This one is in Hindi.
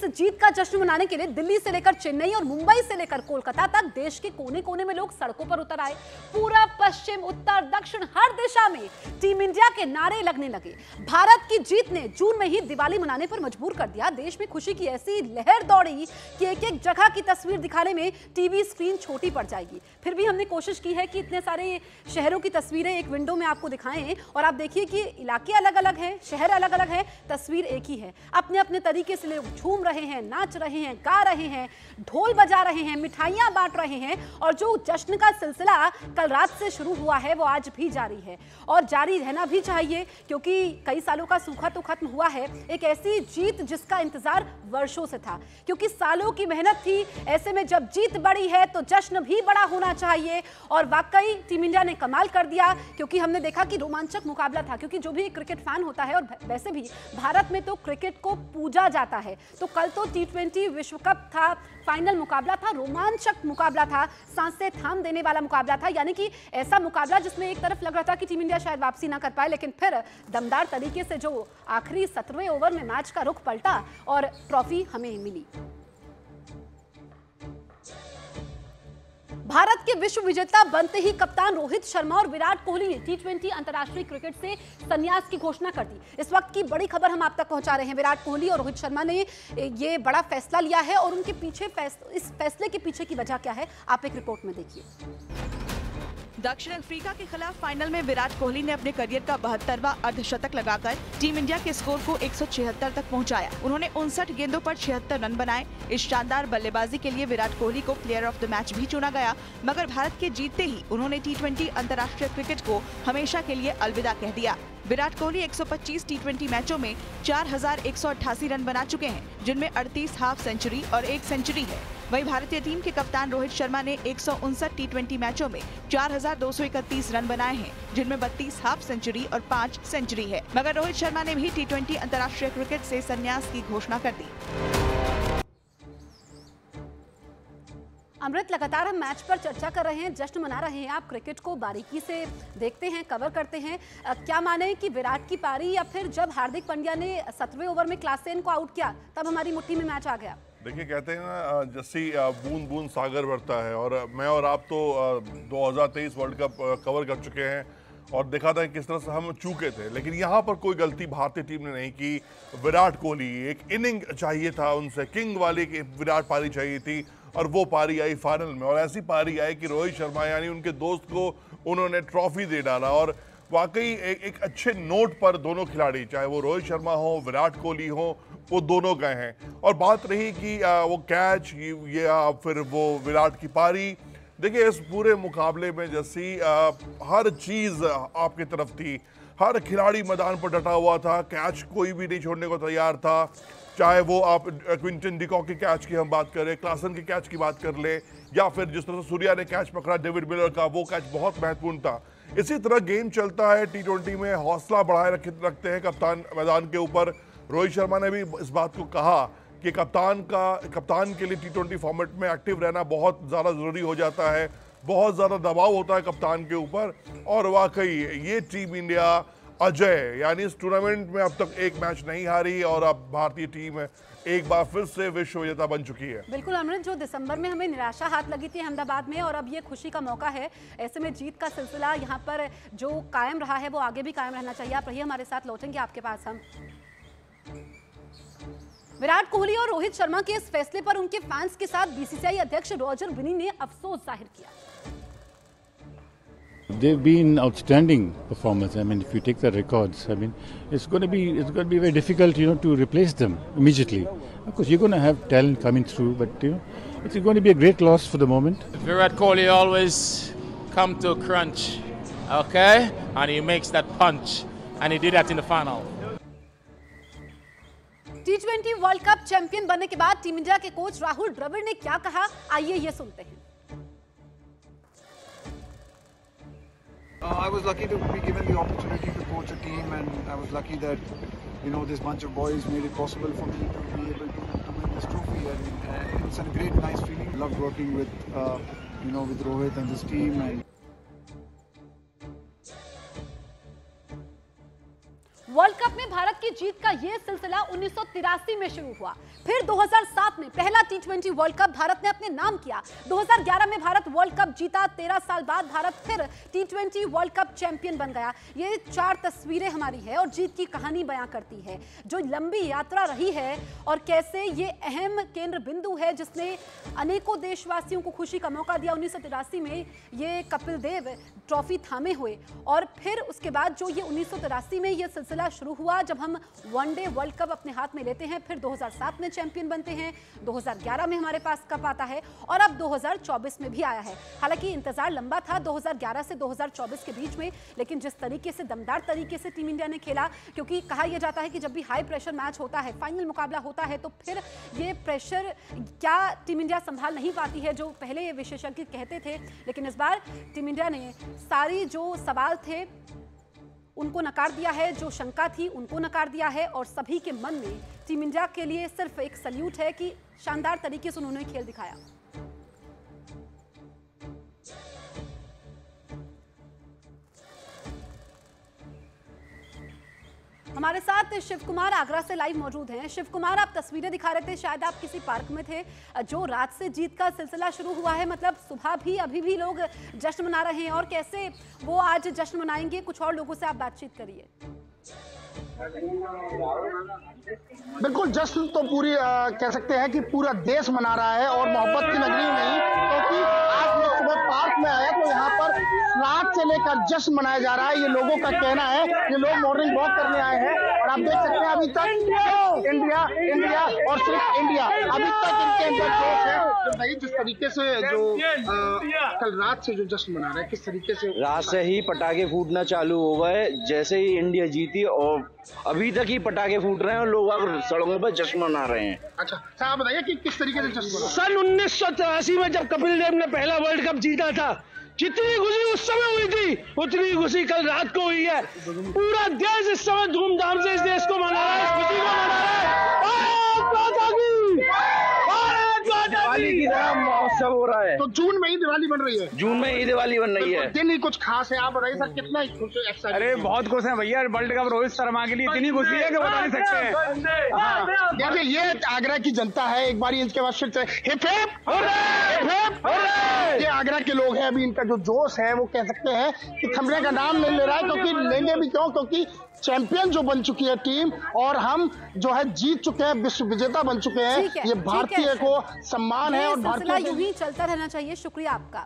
जीत का जश्न मनाने के लिए दिल्ली से लेकर चेन्नई और मुंबई से लेकर कोलकाता तक देश के कोने कोने में लोग सड़कों पर उतर आए। पूरब, पश्चिम, उत्तर, दक्षिण हर दिशा में टीम इंडिया के नारे लगने लगे। भारत की जीत ने जून में ही दिवाली मनाने पर मजबूर कर दिया। देश में खुशी की ऐसी लहर दौड़ी कि एक एक जगह की तस्वीर दिखाने में टीवी स्क्रीन छोटी पड़ जाएगी। फिर भी हमने कोशिश की है कि इतने सारे शहरों की तस्वीरें एक विंडो में आपको दिखाएं और आप देखिए कि इलाके अलग अलग हैं, शहर अलग अलग है, तस्वीर एक ही है। अपने अपने तरीके से लोग झूम रहे हैं, नाच रहे हैं, गा रहे हैं, ढोल बजा रहे हैं, मिठाइयां बांट रहे हैं और जो जश्न का सिलसिला कल रात से शुरू हुआ है वो आज भी जारी है और जारी रहना भी चाहिए, क्योंकि कई सालों का सूखा तो खत्म हुआ है। एक ऐसी जीत जिसका इंतजार वर्षों से था, क्योंकि सालों की मेहनत थी। ऐसे में जब जीत बड़ी है तो जश्न भी बड़ा होना चाहिए और वाकई टीम इंडिया ने कमाल कर दिया, क्योंकि हमने देखा कि रोमांचक मुकाबला था। क्योंकि जो भी क्रिकेट फैन होता है, और वैसे भी भारत में तो क्रिकेट को पूजा जाता है, तो कल तो T20 विश्व कप था, फाइनल मुकाबला था, रोमांचक मुकाबला था, सांसें थाम देने वाला मुकाबला था। यानी कि ऐसा मुकाबला जिसमें एक तरफ लग रहा था कि टीम इंडिया शायद वापसी ना कर पाए, लेकिन फिर दमदार तरीके से जो आखिरी 17वें ओवर में मैच का रुख पलटा और ट्रॉफी हमें मिली। भारत के विश्व विजेता बनते ही कप्तान रोहित शर्मा और विराट कोहली ने T20 अंतर्राष्ट्रीय क्रिकेट से संन्यास की घोषणा कर दी। इस वक्त की बड़ी खबर हम आप तक पहुंचा रहे हैं। विराट कोहली और रोहित शर्मा ने ये बड़ा फैसला लिया है और उनके पीछे इस फैसले के पीछे की वजह क्या है, आप एक रिपोर्ट में देखिए। दक्षिण अफ्रीका के खिलाफ फाइनल में विराट कोहली ने अपने करियर का 72वां अर्धशतक लगाकर टीम इंडिया के स्कोर को 176 तक पहुंचाया। उन्होंने 59 गेंदों पर 76 रन बनाए। इस शानदार बल्लेबाजी के लिए विराट कोहली को प्लेयर ऑफ द मैच भी चुना गया, मगर भारत के जीतते ही उन्होंने T20 अंतर्राष्ट्रीय क्रिकेट को हमेशा के लिए अलविदा कह दिया। विराट कोहली 125 T20 मैचों में 4188 रन बना चुके हैं, जिनमें 38 हाफ सेंचुरी और 1 सेंचुरी है। वहीं भारतीय टीम के कप्तान रोहित शर्मा ने 159 T20 मैचों में 4231 रन बनाए हैं, जिनमें 32 हाफ सेंचुरी और 5 सेंचुरी है। मगर रोहित शर्मा ने भी T20 अंतर्राष्ट्रीय क्रिकेट से संन्यास की घोषणा कर दी। अमृत, लगातार हम मैच पर चर्चा कर रहे हैं, जश्न मना रहे हैं, आप क्रिकेट को बारीकी से देखते हैं, कवर करते हैं। क्या माने कि विराट की पारी या फिर जब हार्दिक पांड्या ने 17वें ओवर में क्लासेन को आउट किया तब हमारी मुट्ठी में मैच आ गया? देखिए, कहते हैं ना, जैसी बूंद बूंद सागर भरता है, और मैं और आप तो 2023 वर्ल्ड कप कवर कर चुके हैं और देखा था किस तरह से हम चूके थे, लेकिन यहाँ पर कोई गलती भारतीय टीम ने नहीं की। विराट कोहली, एक इनिंग चाहिए था उनसे, किंग वाली विराट पारी चाहिए थी और वो पारी आई फाइनल में, और ऐसी पारी आई कि रोहित शर्मा यानी उनके दोस्त को उन्होंने ट्रॉफी दे डाला। और वाकई एक अच्छे नोट पर दोनों खिलाड़ी, चाहे वो रोहित शर्मा हो, विराट कोहली हो, वो दोनों गए हैं। और बात रही कि वो कैच या फिर वो विराट की पारी, देखिए इस पूरे मुकाबले में जैसी हर चीज़ आपकी तरफ थी, हर खिलाड़ी मैदान पर डटा हुआ था, कैच कोई भी नहीं छोड़ने को तैयार था। चाहे वो आप क्विंटन डिकॉक के कैच की हम बात करें, क्लासन के कैच की बात कर ले, या फिर जिस तरह से सूर्या ने कैच पकड़ा डेविड मिलर का, वो कैच बहुत महत्वपूर्ण था। इसी तरह गेम चलता है T20 में, हौसला बढ़ाए रखते हैं कप्तान मैदान के ऊपर। रोहित शर्मा ने भी इस बात को कहा कि कप्तान के लिए T20 फॉर्मेट में एक्टिव रहना बहुत ज़्यादा ज़रूरी हो जाता है, बहुत ज़्यादा दबाव होता है कप्तान के ऊपर। और वाकई ये टीम इंडिया अजय, यानी इस टूर्नामेंट में अब तक एक मैच नहीं हारी और अब भारतीय टीम एक बार फिर से विश्व विजेता बन चुकी है। बिल्कुल अमृत, जो दिसंबर में हमें निराशा हाथ लगी थी अहमदाबाद में, और अब ये खुशी का मौका है। ऐसे में जीत का सिलसिला यहाँ पर जो कायम रहा है वो आगे भी कायम रहना चाहिए। आप रहिए हमारे साथ, लौटेंगे आपके पास हम। विराट कोहली और रोहित शर्मा के इस फैसले पर उनके फैंस के साथ BCCI अध्यक्ष रॉजर बिनी ने अफसोस जाहिर किया। They've been outstanding performers. I mean, if you take the records, I mean, it's going to be very difficult, to replace them immediately. Of course, you're going to have talent coming through, but it's going to be a great loss for the moment. Virat Kohli always come to crunch, okay, and he makes that punch, and he did that in the final. T20 world cup champion बनने के बाद टीम इंडिया के कोच राहुल द्रविड़ ने क्या कहा, आइए ये सुनते हैं। I was lucky to be given the opportunity to coach a team, and I was lucky that this bunch of boys made it possible for me to be able to win this trophy, and it's a great, nice feeling. Loved working with Rohit and this team. And world cup में भारत की जीत का यह सिलसिला 1983 में शुरू हुआ, फिर 2007 में पहला T20 वर्ल्ड कप भारत ने अपने नाम किया, 2011 में भारत वर्ल्ड कप जीता, 13 साल बाद भारत फिर T20 वर्ल्ड कप चैंपियन बन गया। ये 4 तस्वीरें हमारी है और जीत की कहानी बयां करती है, जो लंबी यात्रा रही है और कैसे ये अहम केंद्र बिंदु है जिसने अनेकों देशवासियों को खुशी का मौका दिया। 1983 में ये कपिल देव ट्रॉफी थामे हुए और फिर उसके बाद जो ये 1983 में ये सिलसिला शुरू हुआ जब हम वनडे वर्ल्ड कप अपने हाथ में लेते हैं, फिर 2007 में चैंपियन बनते हैं, 2011 में हमारे पास कप आता है और अब 2024 में भी आया है। हालांकि इंतजार लंबा था 2011 से 2024 के बीच में, लेकिन जिस तरीके से दमदार तरीके से टीम इंडिया ने खेला, क्योंकि कहा यह जाता है कि जब भी हाई प्रेशर मैच होता है, फाइनल मुकाबला होता है, तो फिर ये प्रेशर क्या टीम इंडिया संभाल नहीं पाती है, जो पहले ये विशेषज्ञ कहते थे। लेकिन इस बार टीम इंडिया ने सारी जो सवाल थे उनको नकार दिया है, जो शंका थी उनको नकार दिया है और सभी के मन में टीम इंडिया के लिए सिर्फ एक सल्यूट है कि शानदार तरीके से उन्होंने खेल दिखाया। हमारे साथ शिव कुमार आगरा से लाइव मौजूद हैं। शिव कुमार, आप तस्वीरें दिखा रहे थे, शायद आप किसी पार्क में थे। जो रात से जीत का सिलसिला शुरू हुआ है, मतलब सुबह भी अभी भी लोग जश्न मना रहे हैं और कैसे वो आज जश्न मनाएंगे, कुछ और लोगों से आप बातचीत करिए। बिल्कुल, जश्न तो पूरी कह सकते हैं कि पूरा देश मना रहा है और मोहब्बत की नगरी नहीं, क्योंकि आज मैं सुबह पार्क में आया तो यहाँ पर रात से लेकर जश्न मनाया जा रहा है। ये लोगों का कहना है, ये लोग मॉर्निंग वॉक करने आए हैं और आप देख सकते हैं अभी तक इंडिया इंडिया और सिर्फ इंडिया, अभी तक इनके अंदर जोश है। तो भाई जिस तरीके से जो कल रात से जो जश्न मना रहे हैं, किस तरीके से रात से ही पटाखे फूटना चालू हो गए जैसे ही इंडिया जीती और अभी तक ही पटाखे फूट रहे हैं और लोग सड़कों पर जश्न मना रहे हैं। अच्छा साहब, बताइए कि किस तरीके से जश्न? सन 1983 में जब कपिल देव ने पहला वर्ल्ड कप जीता था, जितनी खुशी उस समय हुई थी उतनी खुशी कल रात को हुई है। पूरा देश इस समय धूमधाम से इस देश को मना रहा है, इस खुशी को मना रहा है। दिवाली की तरह महोत्सव हो रहा है। तो जून में ही दिवाली बन रही है? जून में ही दिवाली बन रही है। दिन ही कुछ खास है, आप बताइए सर, कितना खुश है? अरे बहुत खुश है भैया, वर्ल्ड कप रोहित शर्मा के लिए इतनी खुशी है कि बता नहीं सकते हैं। देखिए, ये आगरा की जनता है, एक बार इसके बाद फिर से हिप हिप हुर्रे। ये आगरा के लोग हैं, अभी इनका जो जोश है वो कह सकते हैं कि थमने का नाम नहीं ले रहा है, क्योंकि लेंगे भी क्यों, क्योंकि चैंपियन जो बन चुकी है टीम और हम जो है जीत चुके हैं, विश्व विजेता बन चुके हैं। ये भारतीय को सम्मान है और भारतीय यूं ही चलता रहना चाहिए। शुक्रिया आपका।